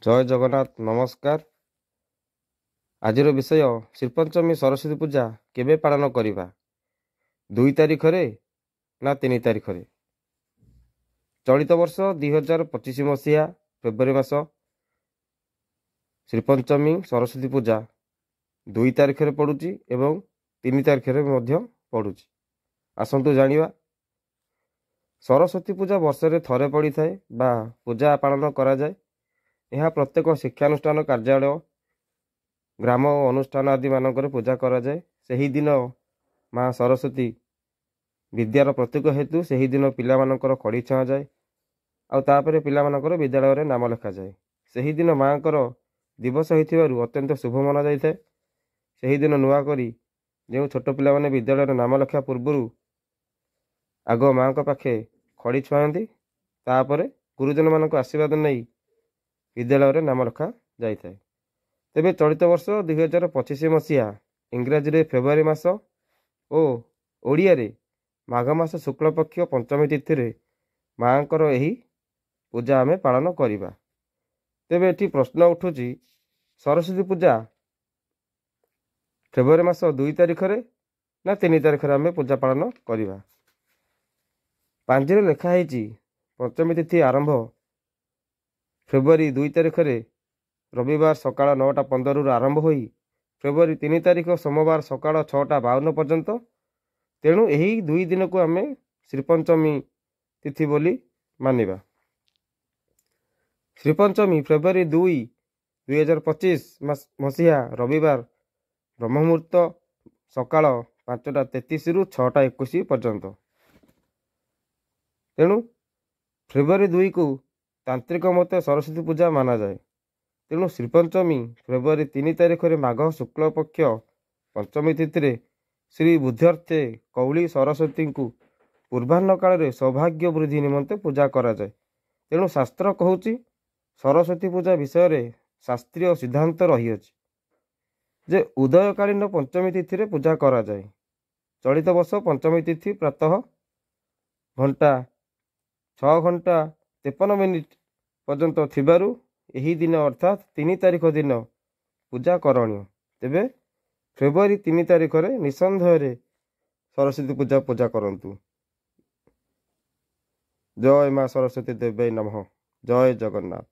जय जगन्नाथ नमस्कार। आजिर विषय श्रीपंचमी सरस्वती पूजा केबे पालन करिबा 2 तारिख रे ना 3 तारिख रे। चलित वर्ष 2025 मसीहा फेब्रुआरी मास श्रीपंचमी सरस्वती पूजा 2 तारिख रे पड़ुची एवं 3 तारिख रे मध्य पड़ुची। आसंतु जानिबा सरस्वती पूजा वर्ष रे थरे पड़ी थाए बा पूजा पालन करा जाए। यह प्रत्येक शिक्षानुष्ठान कार्यालय ग्राम अनुष्ठान आदि मानक पूजा कराए। से दिन माँ सरस्वती विद्यार प्रतीक हेतु से दिन पिलामानकर खड़ी छुआ जाए आउे पिलामानकर विद्यालय में नाम लिखा जाए। से दिन माँ दिवस हो अत्यंत शुभ मना जाए। से दिन नुआ करी जो छोट पिला माने विद्यालय में नाम लिखा पूर्व आग माँ पाखे खड़ी छुआती तापर गुरुजन मान आशीर्वाद नहीं विद्यालय में नाम लिखा जाए। तेबे चलित वर्ष 2025 मसीहा इंग्राजी फेब्रुआरी मास और ओडिया रे माघ मास शुक्ल पक्ष पंचमी तिथि रे माँकर यही पूजा आमे पालन करिबा। तेबे एठी प्रश्न उठुची सरस्वती पूजा फेब्रुआरी मास 2 तारिख रे ना 3 तारिख रे आमे पूजा पालन करिबा। पांजिरे लेखा हैची पंचमी तिथि आरंभ फेब्रुआरी 2 तारिख रे रविवार सकाळ 9:15 आरंभ होई फेब्रुआरी 3 तारिख सोमवार सकाळ 6:52 पर्यंत। तेणु यही 2 दिन को आमे श्रीपंचमी तिथि बोली मानिबा। श्रीपंचमी फेब्रुआरी 2 2025 मसीहा रविवार ब्रह्ममुहूर्त सकाळ 5:33 रु 6:21 पर्यंत। तेणु फेब्रुआरी 2 को तांत्रिक मते सरस्वती पूजा माना जाए। तेणु श्रीपंचमी फेब्रुआरी 3 तारिख में माघ शुक्ल पक्ष पंचमी तिथि श्री बुद्ध्यर्थे कौली सरस्वती को पूर्वाह्न काल सौभाग्य वृद्धि निमंते पूजा करा जाए। तेणु शास्त्र कहूची सरस्वती पूजा विषय रे शास्त्रीय सिद्धांत रही अछि जे उदयकालीन पंचमी तिथि पूजा करा जाए। चलित वर्ष पंचमी तिथि प्रातः घंटा 6:53 पर्यंत थिबारु यही दिन अर्थात 3 तारिख दिन पूजा करणीय। तेबे फेब्रुआरी 3 तारिख रे निसंदेह रे सरस्वती पूजा करंतु। जय मां सरस्वती देवी नमः। जय जगन्नाथ।